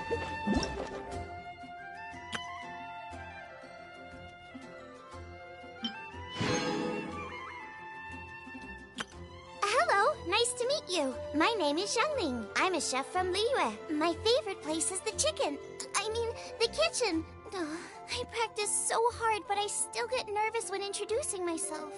Hello, nice to meet you. My name is Xiangling. I'm a chef from Liyue. My favorite place is the the kitchen. Ugh, I practice so hard, but I still get nervous when introducing myself.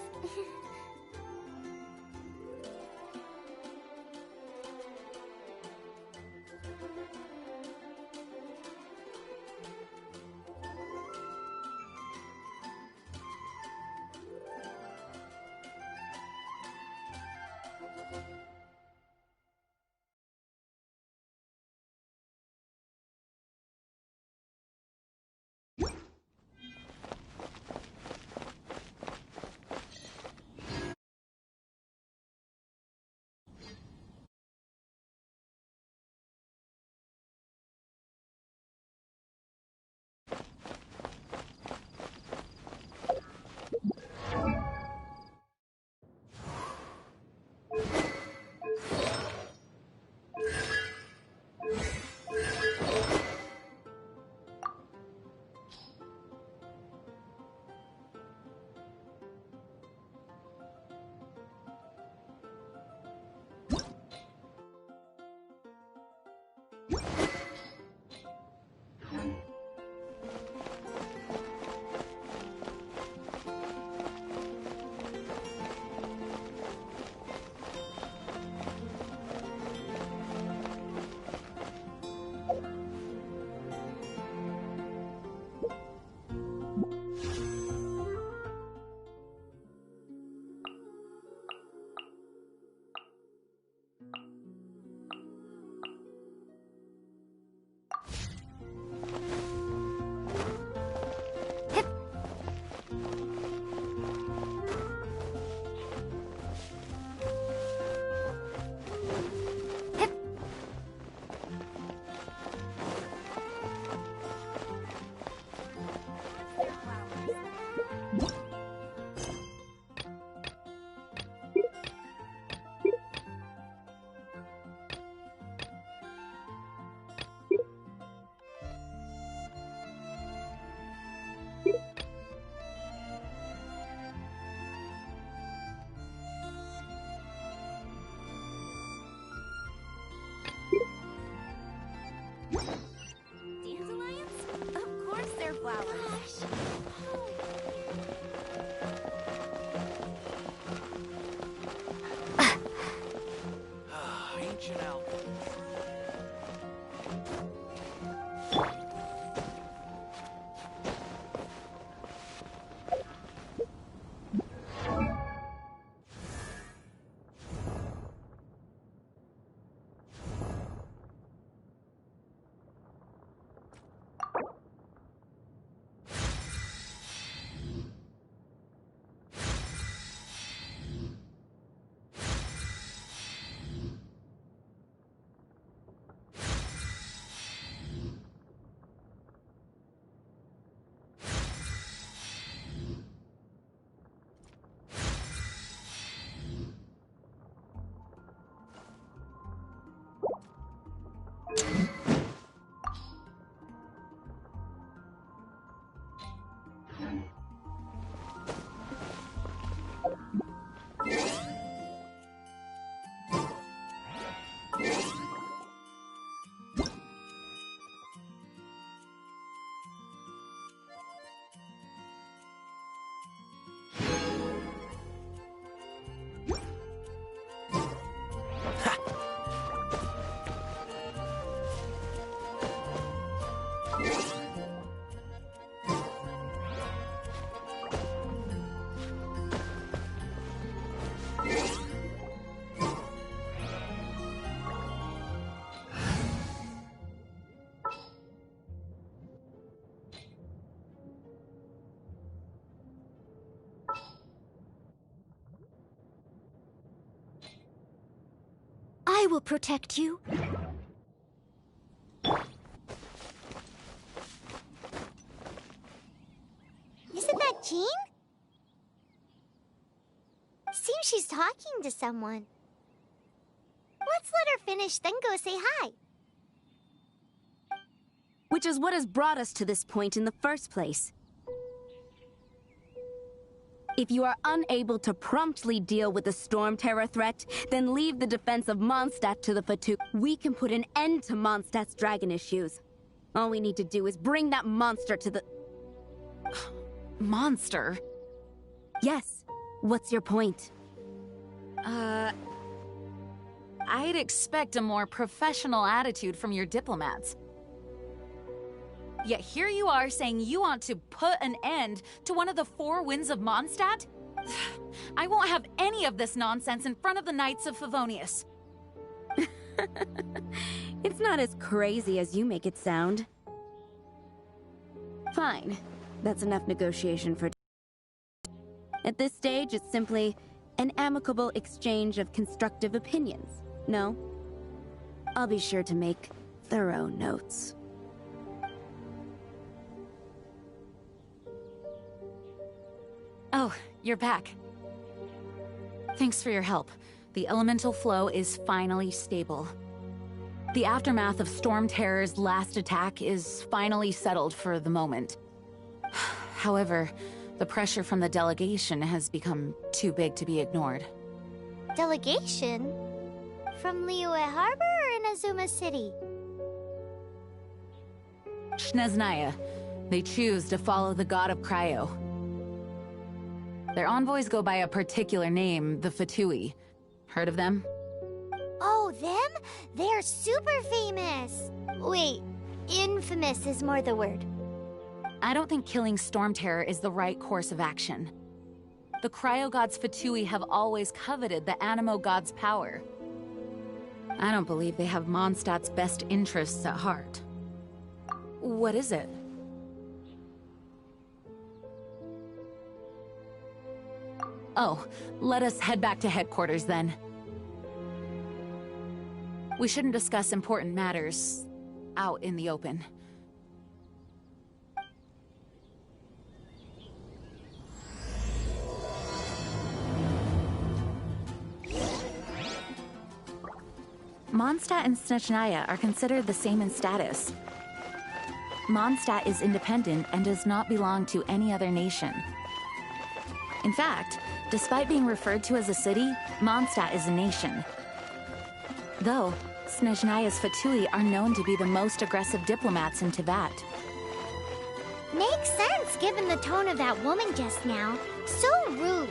I will protect you. Isn't that Jean? Seems she's talking to someone. Let's let her finish, then go say hi. which is what has brought us to this point in the first place. If you are unable to promptly deal with the Storm Terror threat, then leave the defense of Mondstadt to the Fatu. We can put an end to Mondstadt's dragon issues. All we need to do is bring that monster to the... Monster? Yes. What's your point? I'd expect a more professional attitude from your diplomats. Yet here you are saying you want to put an end to one of the four winds of Mondstadt? I won't have any of this nonsense in front of the Knights of Favonius. It's not as crazy as you make it sound. Fine. That's enough negotiation for... At this stage, it's simply an amicable exchange of constructive opinions. No? I'll be sure to make thorough notes. Oh, you're back. Thanks for your help. The elemental flow is finally stable. The aftermath of Storm Terror's last attack is finally settled for the moment. However, the pressure from the delegation has become too big to be ignored. Delegation? From Liyue Harbor or Inazuma City? Snezhnaya. They choose to follow the god of Cryo. Their envoys go by a particular name, the Fatui. Heard of them? Oh, them? They're super famous! Wait, infamous is more the word. I don't think killing Storm Terror is the right course of action. The Cryo God's Fatui have always coveted the Animo God's power. I don't believe they have Mondstadt's best interests at heart. What is it? Oh, let us head back to headquarters then. We shouldn't discuss important matters out in the open. Mondstadt and Snezhnaya are considered the same in status. Mondstadt is independent and does not belong to any other nation. In fact, despite being referred to as a city, Mondstadt is a nation. Though, Snezhnaya's Fatui are known to be the most aggressive diplomats in Teyvat. Makes sense given the tone of that woman just now. So rude.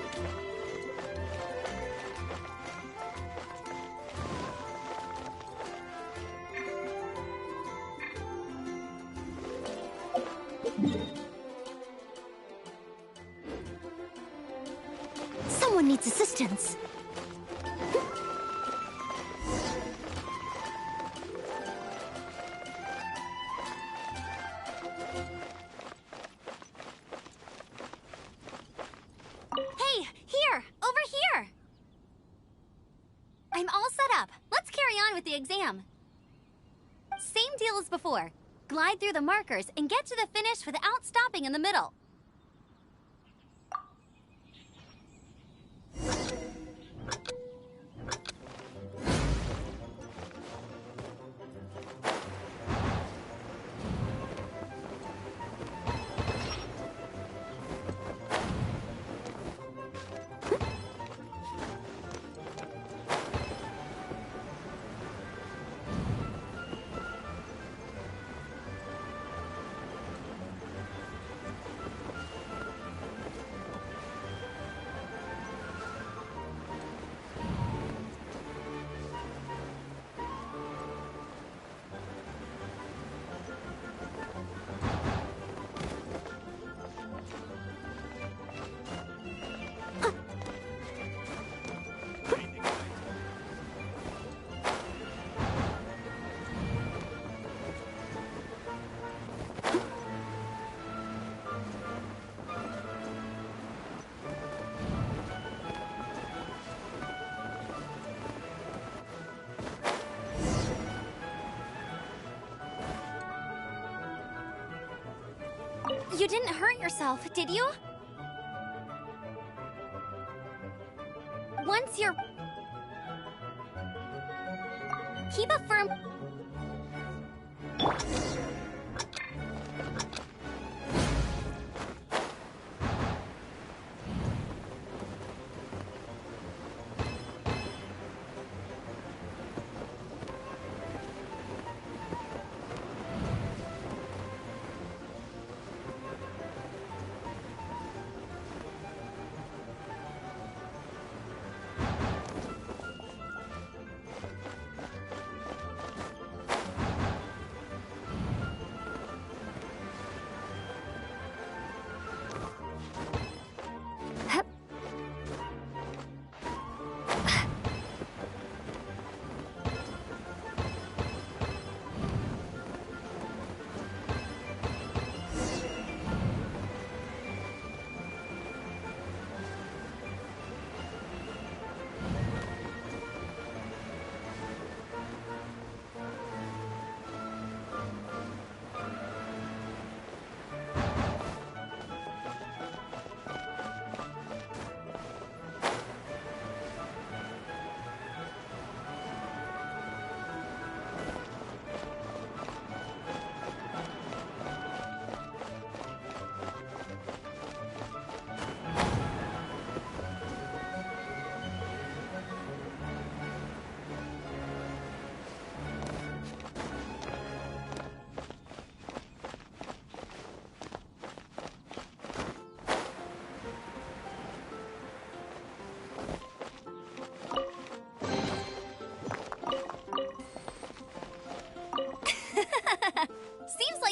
Someone needs assistance. Hey, here! Over here! I'm all set up. Let's carry on with the exam. Same deal as before. Glide through the markers and get to the finish without stopping in the middle. You didn't hurt yourself, did you? Once you're... Keep a firm...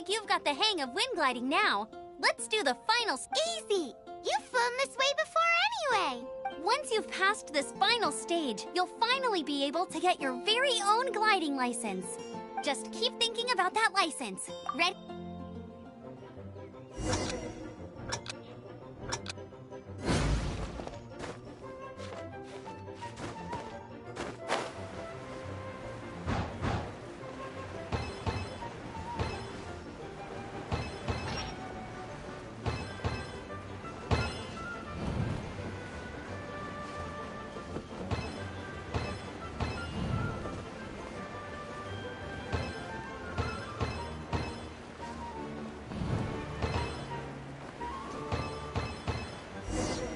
like you've got the hang of wind gliding now. Let's do the final... Easy! You've flown this way before anyway! Once you've passed this final stage, you'll finally be able to get your very own gliding license. Just keep thinking about that license. Ready?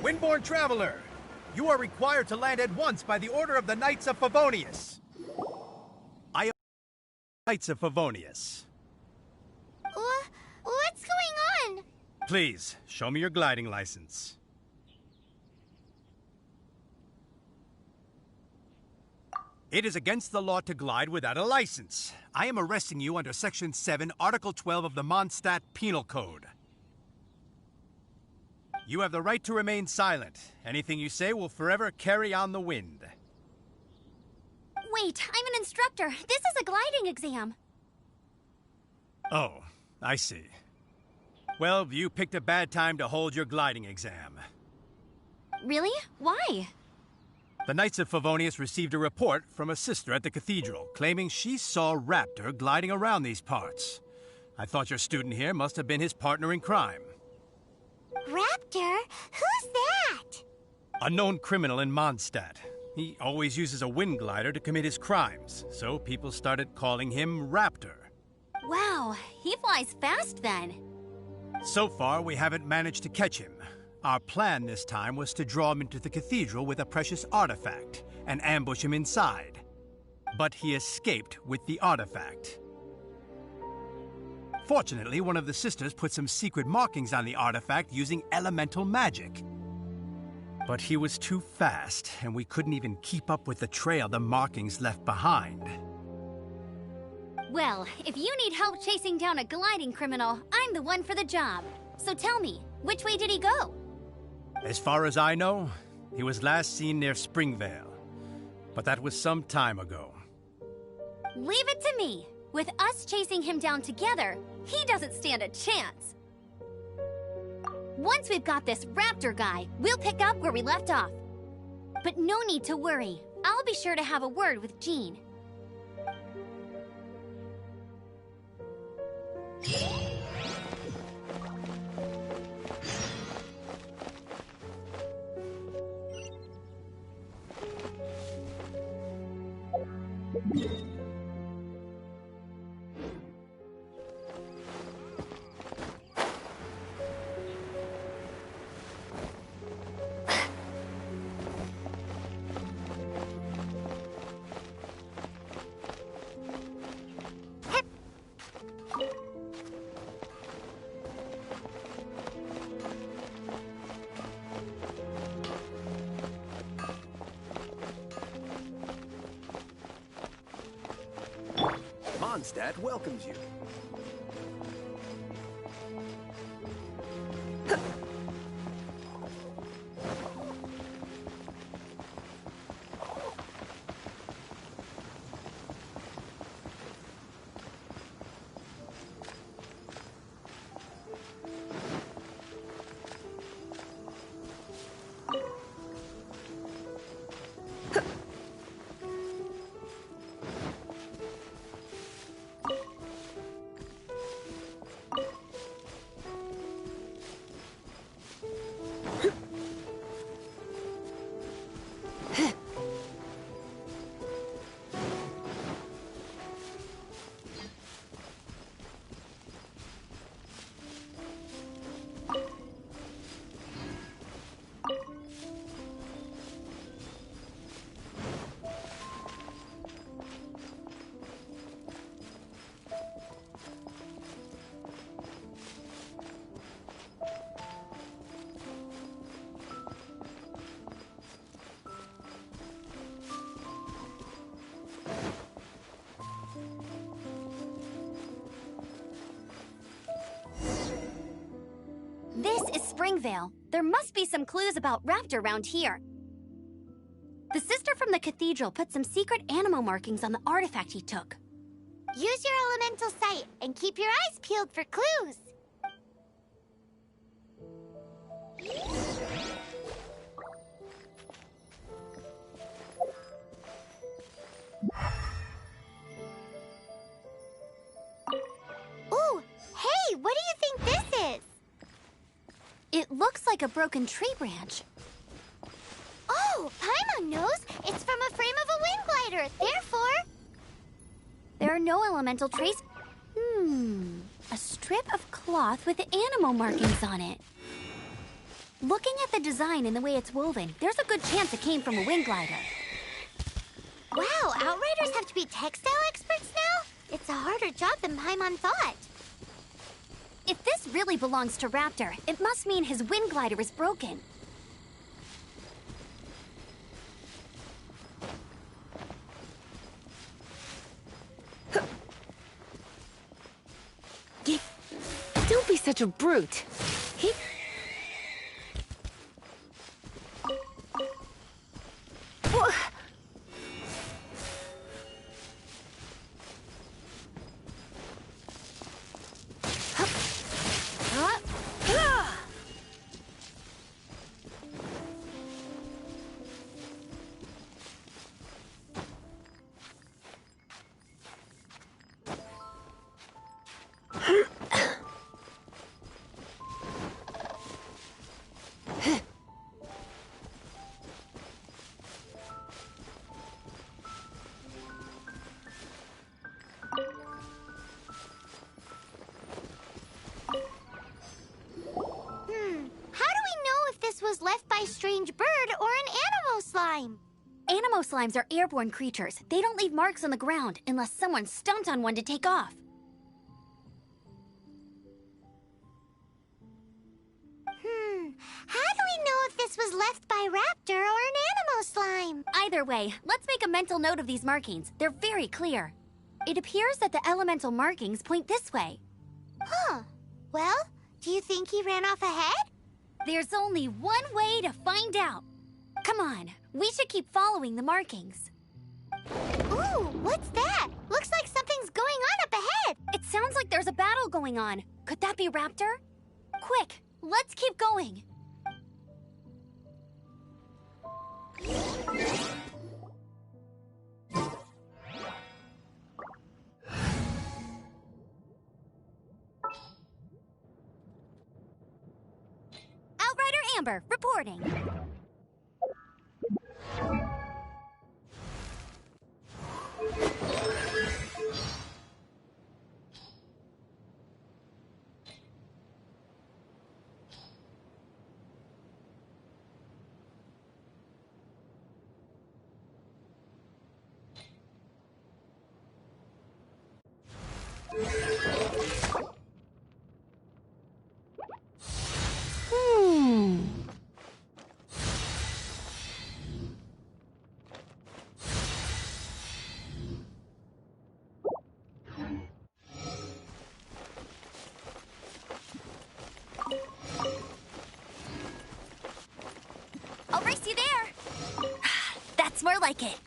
Windborne Traveler, you are required to land at once by the order of the Knights of Favonius. I am Knights of Favonius. What's going on? Please, show me your gliding license. It is against the law to glide without a license. I am arresting you under Section 7, Article 12 of the Mondstadt Penal Code. You have the right to remain silent. Anything you say will forever carry on the wind. Wait, I'm an instructor. This is a gliding exam. Oh, I see. Well, you picked a bad time to hold your gliding exam. Really? Why? The Knights of Favonius received a report from a sister at the cathedral claiming she saw Raptor gliding around these parts. I thought your student here must have been his partner in crime. Raptor? Who's that? A known criminal in Mondstadt. He always uses a wind glider to commit his crimes, so people started calling him Raptor. Wow, he flies fast then. So far, we haven't managed to catch him. Our plan this time was to draw him into the cathedral with a precious artifact and ambush him inside. But he escaped with the artifact. Fortunately, one of the sisters put some secret markings on the artifact using elemental magic. But he was too fast, and we couldn't even keep up with the trail the markings left behind. Well, if you need help chasing down a gliding criminal, I'm the one for the job. So tell me, which way did he go? As far as I know, he was last seen near Springvale. But that was some time ago. Leave it to me. With us chasing him down together, he doesn't stand a chance. Once we've got this Raptor guy, we'll pick up where we left off. But no need to worry. I'll be sure to have a word with Jean. Mondstadt welcomes you. is Springvale. There must be some clues about Raptor around here. The sister from the cathedral put some secret animal markings on the artifact he took. Use your elemental sight and keep your eyes peeled for clues. Ooh, hey, what do you think this is? It looks like a broken tree branch. Oh, Paimon knows. It's from a frame of a wind glider. Therefore, There are no elemental traces. A strip of cloth with animal markings on it. Looking at the design and the way it's woven, there's a good chance it came from a wind glider. wow, Outriders have to be textile experts now? It's a harder job than Paimon thought. If this really belongs to Raptor, it must mean his wind glider is broken. Don't be such a brute. Was left by strange bird or an animal slime. Animo slimes are airborne creatures. They don't leave marks on the ground unless someone stomped on one to take off. How do we know if this was left by Raptor or an animal slime? Either way, let's make a mental note of these markings. They're very clear. It appears that the elemental markings point this way. Huh. Well, do you think he ran off ahead? There's only one way to find out. Come on, we should keep following the markings. Ooh, what's that? Looks like something's going on up ahead. It sounds like there's a battle going on. Could that be Raptor? Quick, let's keep going. Outrider Amber, reporting. I'll race you there. That's more like it.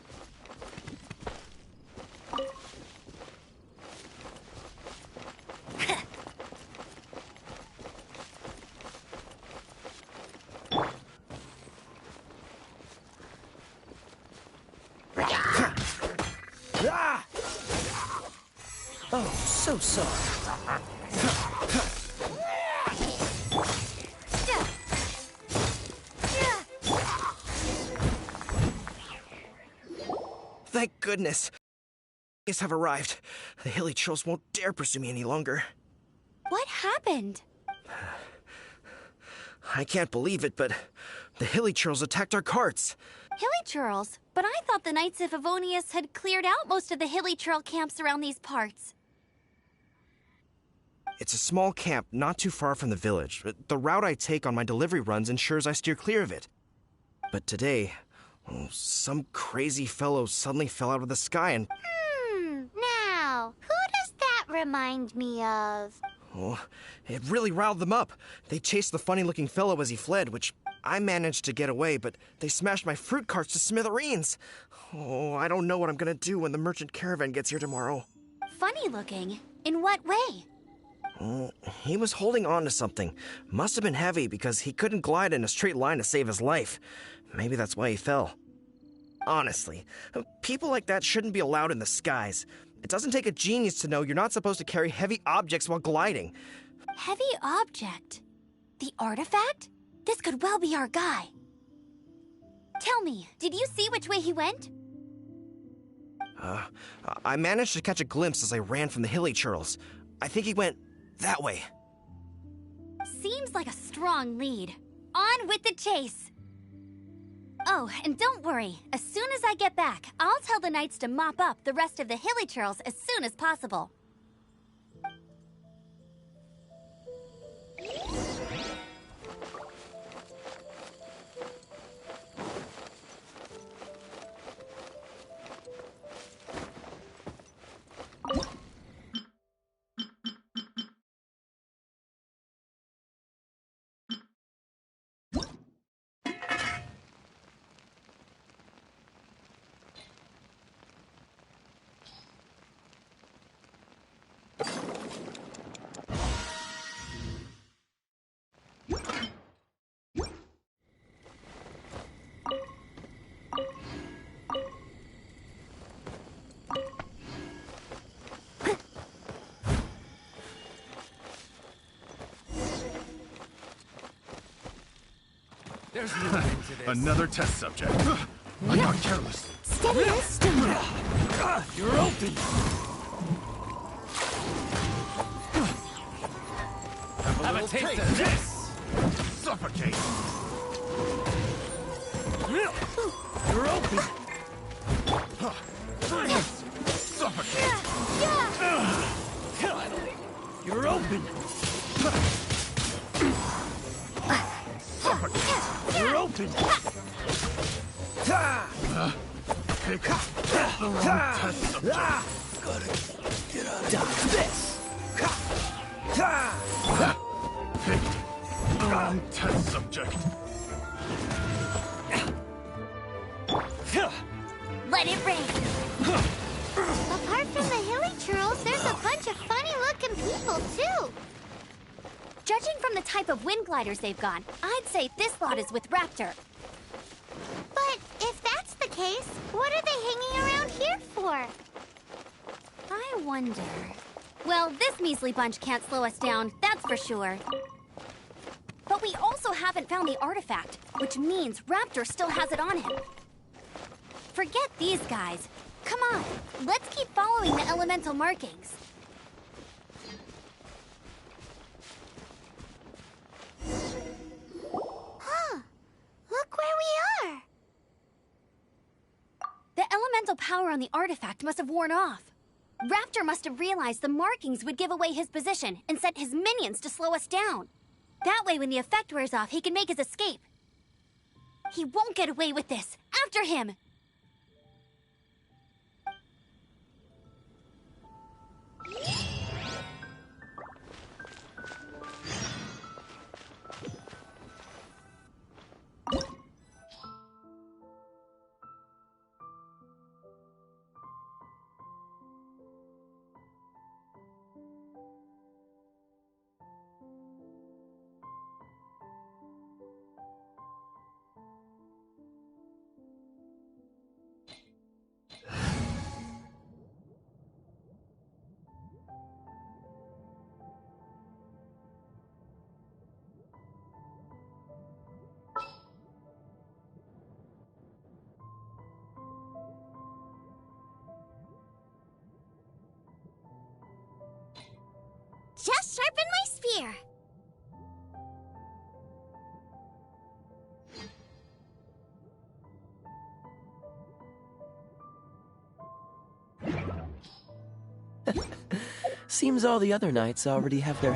Ah! Oh, so sorry. Thank goodness. Guests have arrived. The hilly trolls won't dare pursue me any longer. What happened? I can't believe it, but the hilly trolls attacked our carts. Hilly churls? But I thought the Knights of Favonius had cleared out most of the hilly churl camps around these parts. It's a small camp not too far from the village. The route I take on my delivery runs ensures I steer clear of it. But today, some crazy fellow suddenly fell out of the sky and... Now, who does that remind me of? Oh, it really riled them up. They chased the funny-looking fellow as he fled, which I managed to get away, but they smashed my fruit carts to smithereens. Oh, I don't know what I'm gonna do when the merchant caravan gets here tomorrow. Funny looking? In what way? He was holding on to something. Must have been heavy because he couldn't glide in a straight line to save his life. Maybe that's why he fell. Honestly, people like that shouldn't be allowed in the skies. It doesn't take a genius to know you're not supposed to carry heavy objects while gliding. Heavy object? The artifact? This could well be our guy. Tell me, did you see which way he went? I managed to catch a glimpse as I ran from the hilly churls. I think he went that way. Seems like a strong lead. On with the chase! Oh, and don't worry. As soon as I get back, I'll tell the knights to mop up the rest of the hilly churls as soon as possible. There's no end to this. Another test subject. I got careless. Steady as stone. You're open. Have a taste of this. Suffocate. You're open. Suffocate. You're open. You're open. Pick up the wrong test subject. Get out of this. Picked the wrong test subject. Let it rain. Apart from the hilly churls, there's a bunch of funny-looking people, too. Judging from the type of wind gliders they've got, I'd say this lot is with Raptor. But if that's the case, what are they hanging around here for? I wonder... Well, this measly bunch can't slow us down, that's for sure. But we also haven't found the artifact, which means Raptor still has it on him. Forget these guys. Come on, let's keep following the elemental markings. Huh. Look where we are. The elemental power on the artifact must have worn off. Raptor must have realized the markings would give away his position and sent his minions to slow us down. That way, when the effect wears off, he can make his escape. He won't get away with this. After him! Just sharpen my spear. Seems all the other knights already have their...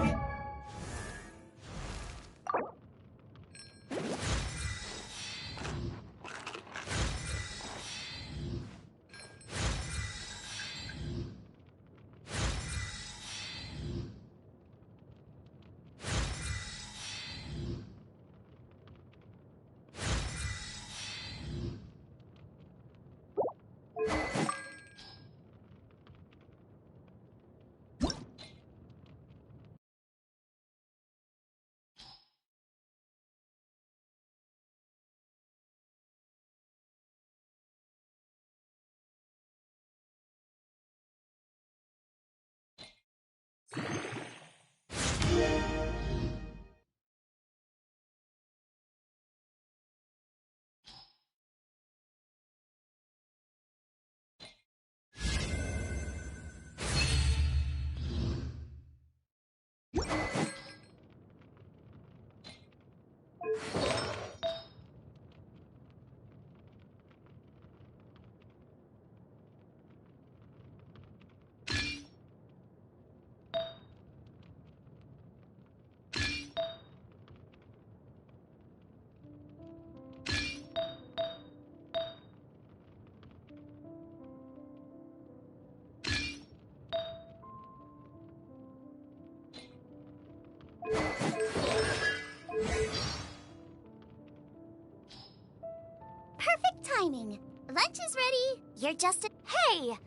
lunch is ready. You're just a... Hey!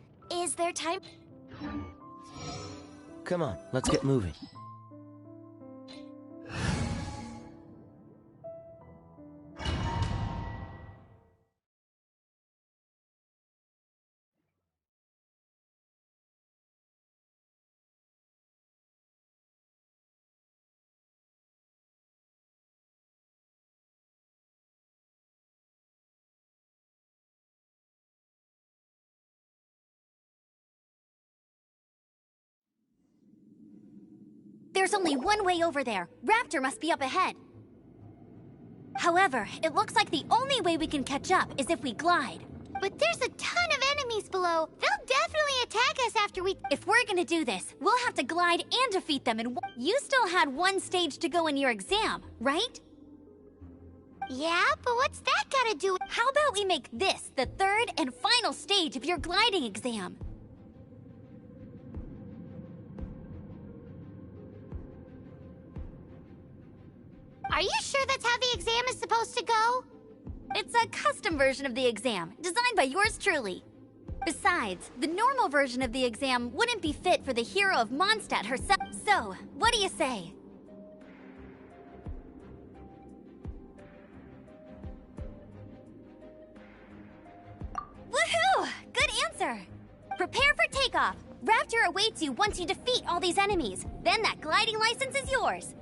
Is there time... Come on, let's get moving. There's only one way over there. Raptor must be up ahead. However, it looks like the only way we can catch up is if we glide. But there's a ton of enemies below. They'll definitely attack us after we... If we're gonna do this, we'll have to glide and defeat them in one... You still had one stage to go in your exam, right? Yeah, but what's that gotta do with... How about we make this the third and final stage of your gliding exam? Are you sure that's how the exam is supposed to go? It's a custom version of the exam, designed by yours truly. Besides, the normal version of the exam wouldn't be fit for the hero of Mondstadt herself. So, what do you say? Woohoo! Good answer! Prepare for takeoff. Raptor awaits you once you defeat all these enemies. Then that gliding license is yours.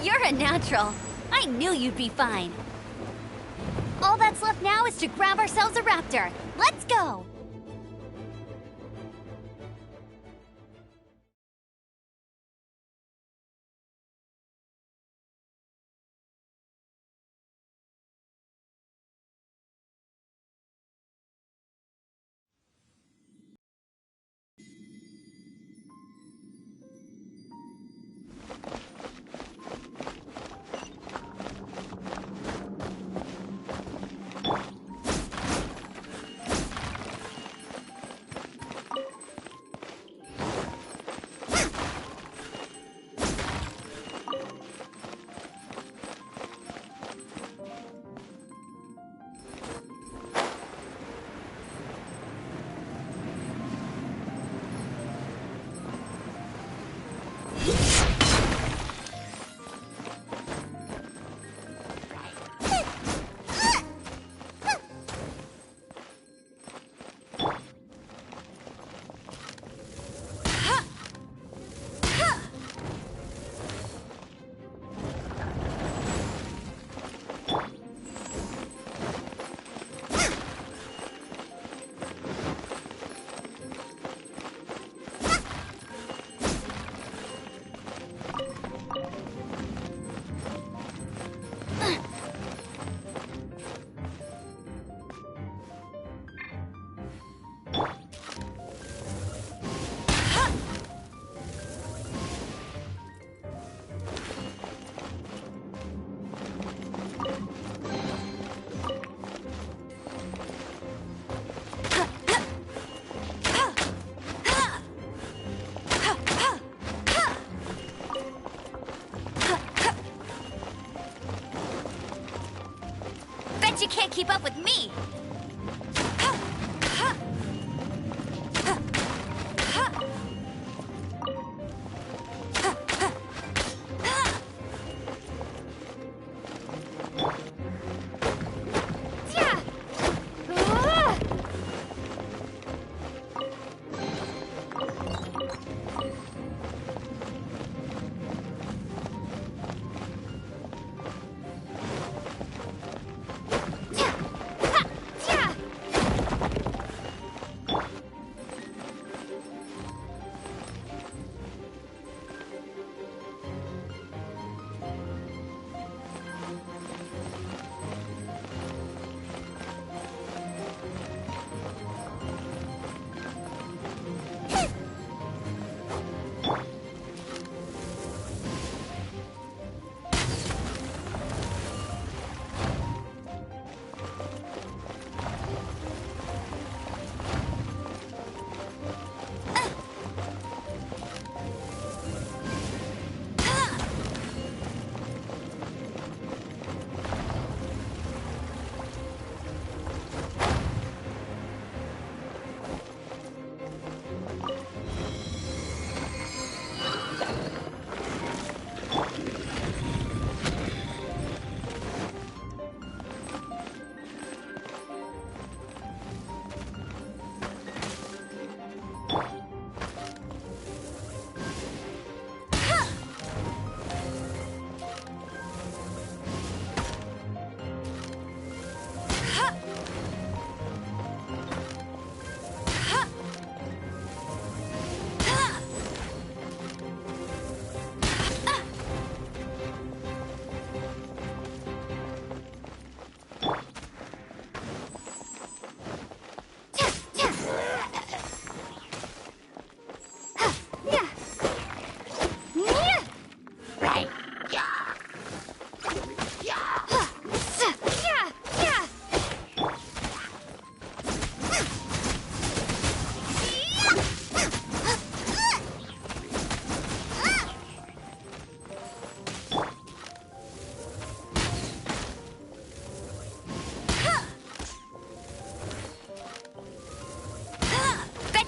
You're a natural. I knew you'd be fine. All that's left now is to grab ourselves a raptor. Let's go! Bet you can't keep up with me!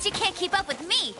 You can't keep up with me!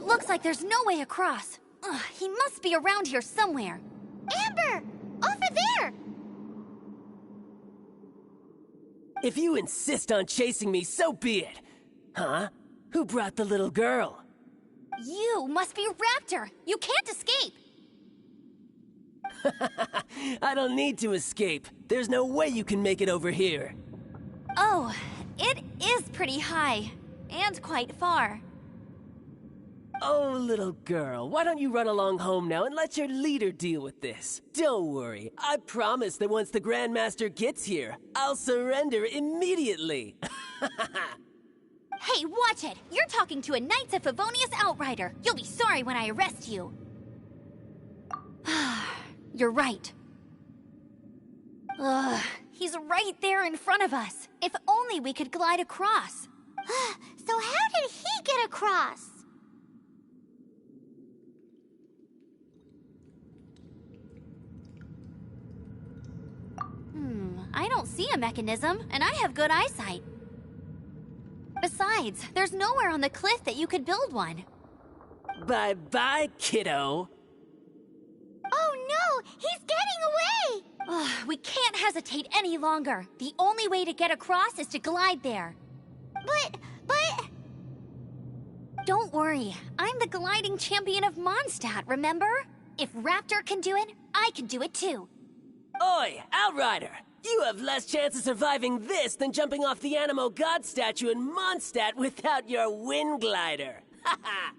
looks like there's no way across. Ugh, he must be around here somewhere. Amber! Over there! If you insist on chasing me, so be it. Huh? Who brought the little girl? You must be Raptor! You can't escape! I don't need to escape. There's no way you can make it over here. Oh, it is pretty high. And quite far. Oh, little girl, why don't you run along home now and let your leader deal with this? Don't worry, I promise that once the Grandmaster gets here, I'll surrender immediately. Hey, watch it! You're talking to a Knights of Favonius outrider. You'll be sorry when I arrest you. You're right. Ugh, he's right there in front of us. If only we could glide across. So how did he get across? I don't see a mechanism, and I have good eyesight. Besides, there's nowhere on the cliff that you could build one. Bye-bye, kiddo. Oh no! He's getting away! We can't hesitate any longer. The only way to get across is to glide there. But... Don't worry. I'm the gliding champion of Mondstadt, remember? If Raptor can do it, I can do it too. Oi, Outrider! You have less chance of surviving this than jumping off the Animo God statue in Mondstadt without your wind glider. Ha ha!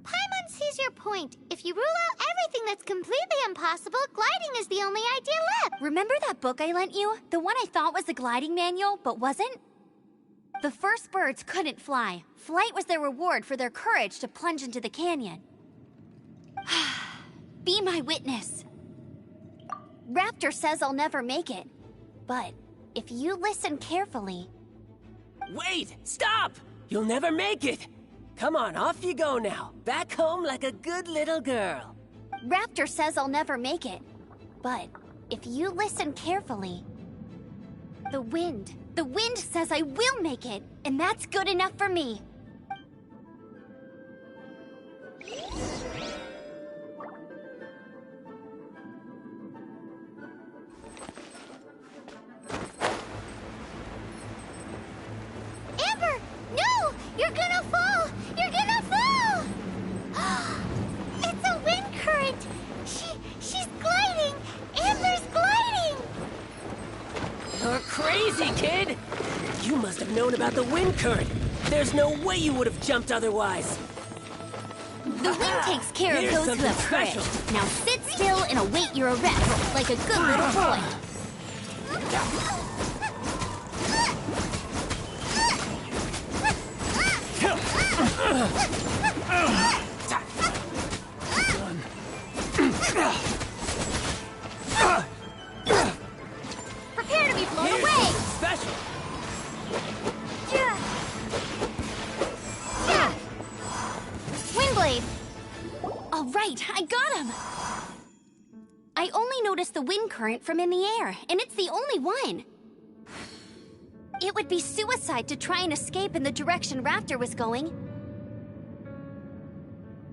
Paimon sees your point. If you rule out everything that's completely impossible, gliding is the only idea left. Remember that book I lent you? The one I thought was the gliding manual, but wasn't? The first birds couldn't fly. Flight was their reward for their courage to plunge into the canyon. Be my witness. Raptor says I'll never make it. But if you listen carefully... Wait! Stop! You'll never make it! Come on, off you go now. Back home like a good little girl. Raptor says I'll never make it. But if you listen carefully... The wind says I will make it, and that's good enough for me. Amber! No! You're gonna fall! You're gonna fall! It's a wind current! She's gliding! Amber's gliding! You're crazy, kid! You must have known about the wind current. There's no way you would have jumped otherwise. The wind takes care of those who have courage. Now sit still and await your arrest, like a good little boy. Prepare to be blown away! Special! Windblade! All right, I got him! I only noticed the wind current from in the air, and it's the only one. It would be suicide to try and escape in the direction Raptor was going.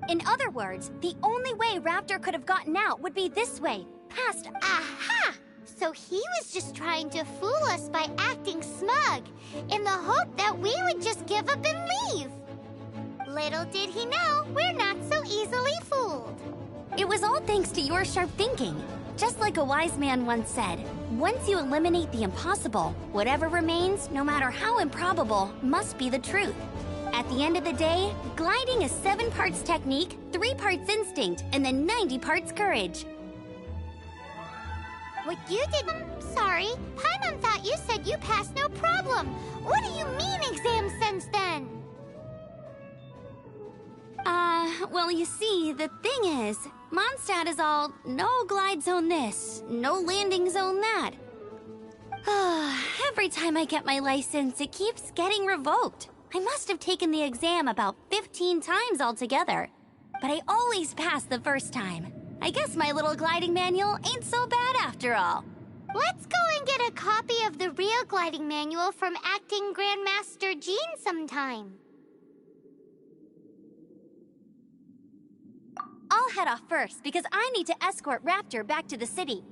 In other words, the only way Raptor could have gotten out would be this way, past... Aha! So he was just trying to fool us by acting smug, in the hope that we would just give up and leave. Little did he know, we're not so easily fooled. It was all thanks to your sharp thinking. Just like a wise man once said, once you eliminate the impossible, whatever remains, no matter how improbable, must be the truth. At the end of the day, gliding is 7 parts technique, 3 parts instinct, and then 90 parts courage. What you did... Sorry, Paimon thought you said you passed no problem. What do you mean exam sense then? Well, you see, the thing is, Mondstadt is all no glide zone this, no landing zone that. Every time I get my license, it keeps getting revoked. I must have taken the exam about 15 times altogether. But I always pass the first time. I guess my little gliding manual ain't so bad after all. Let's go and get a copy of the real gliding manual from acting Grandmaster Jean sometime. I'll head off first because I need to escort Raptor back to the city.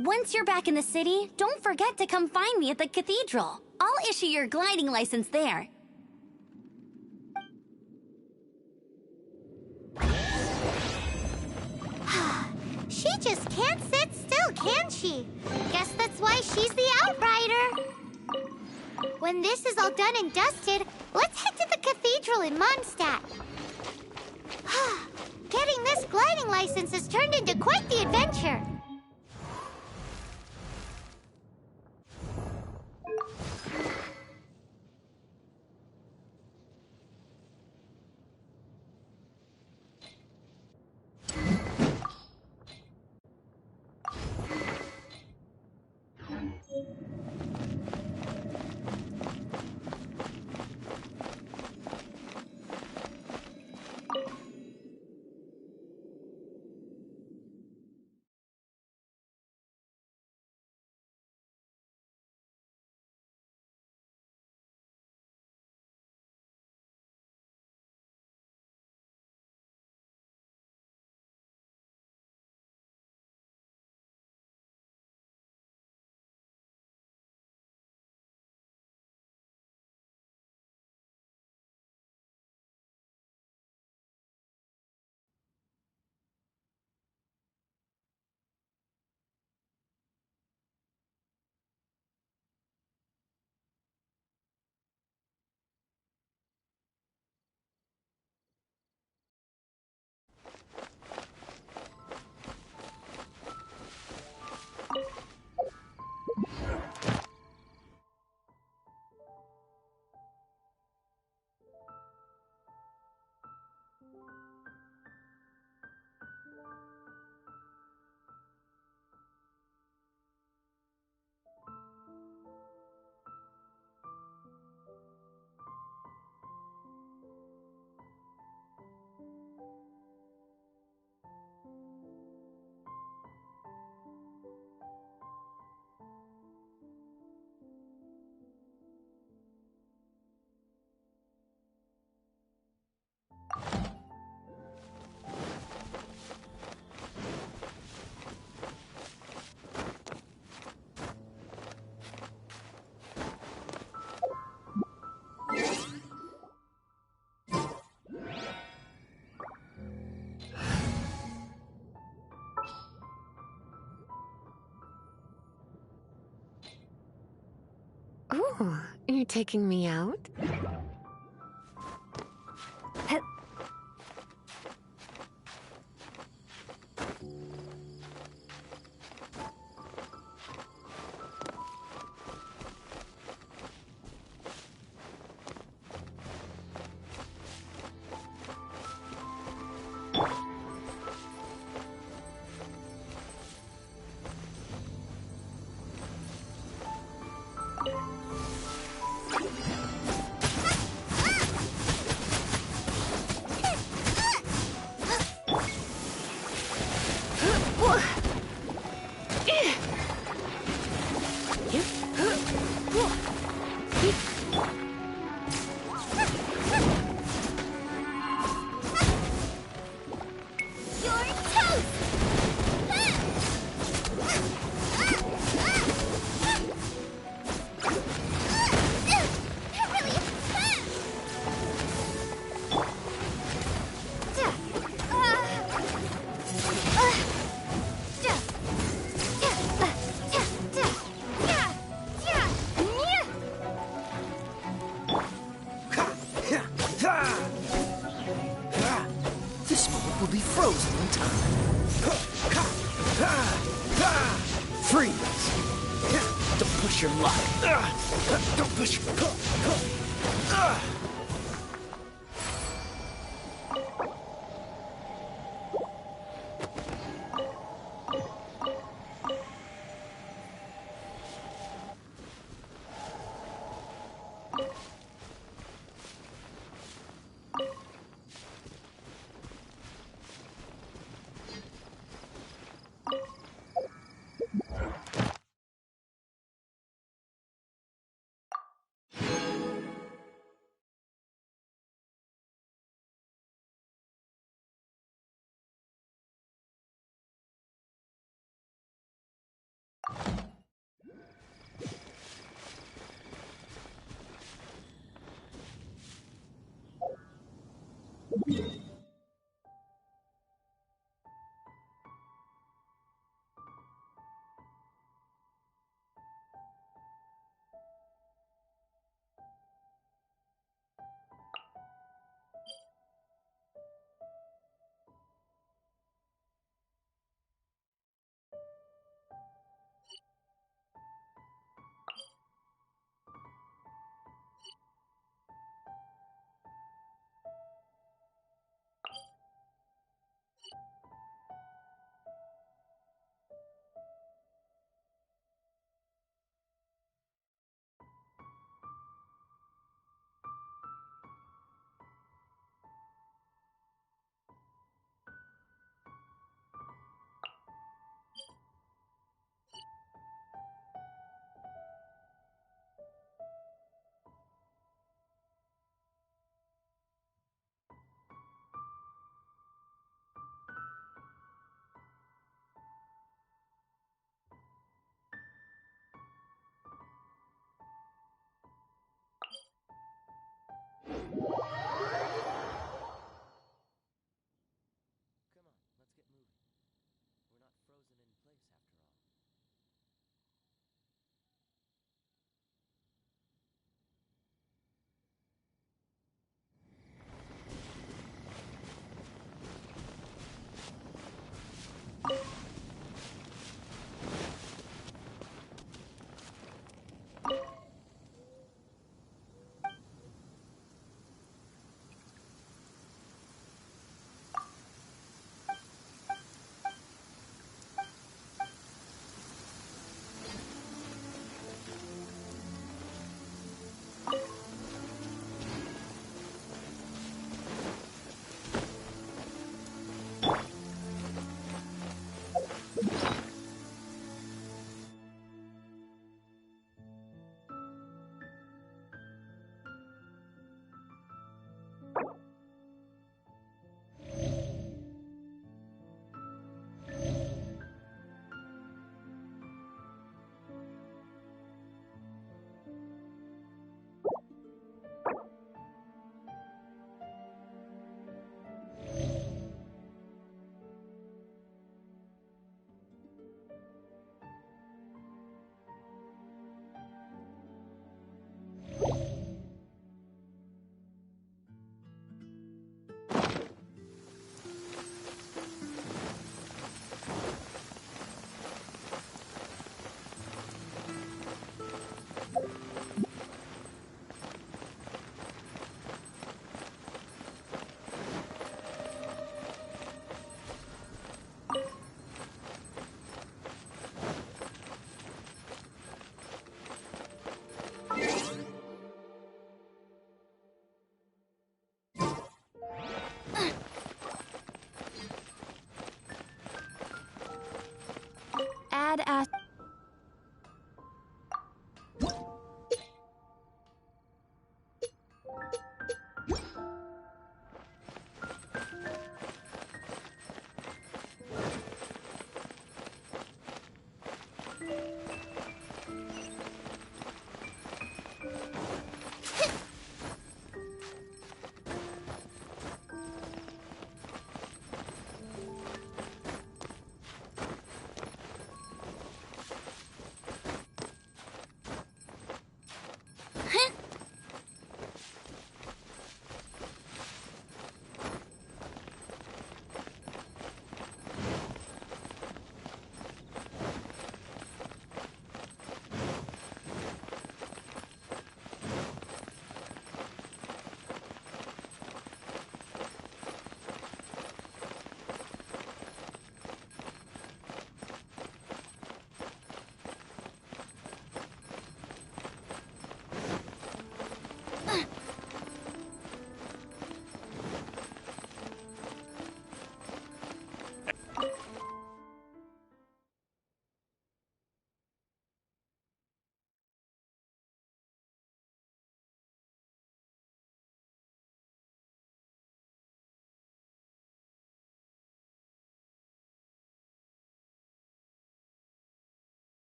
Once you're back in the city, don't forget to come find me at the cathedral. I'll issue your gliding license there. She just can't sit still, can she? Guess that's why she's the Outrider. When this is all done and dusted, let's head to the cathedral in Mondstadt. Getting this gliding license has turned into quite the adventure. Ooh, you're taking me out? This moment will be frozen in time. Freeze! Don't push your luck. Don't push your...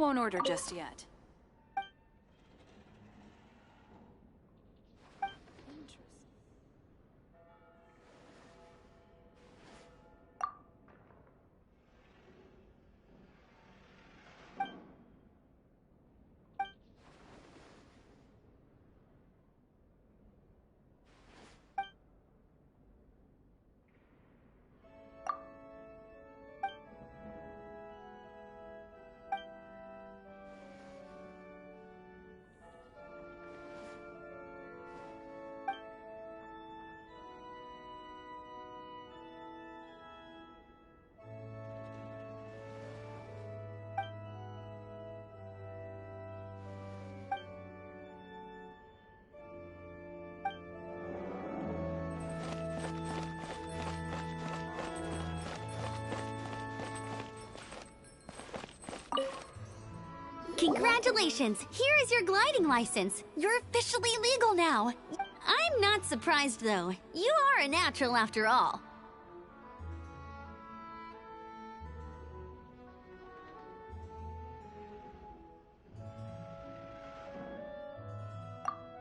won't order just yet. Congratulations! Here is your gliding license. You're officially legal now. I'm not surprised, though. You are a natural after all.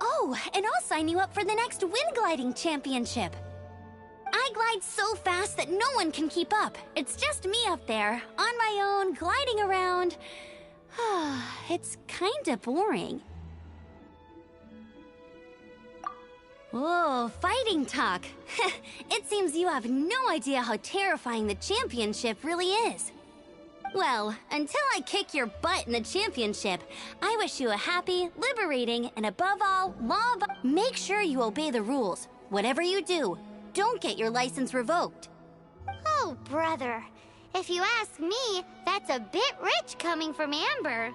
Oh, and I'll sign you up for the next wind gliding championship. I glide so fast that no one can keep up. It's just me up there, on my own, gliding around. It's kinda boring. Oh, fighting talk. It seems you have no idea how terrifying the championship really is. Well, until I kick your butt in the championship, I wish you a happy, liberating, and above all, make sure you obey the rules. Whatever you do, don't get your license revoked. Oh, brother. If you ask me, that's a bit rich coming from Amber.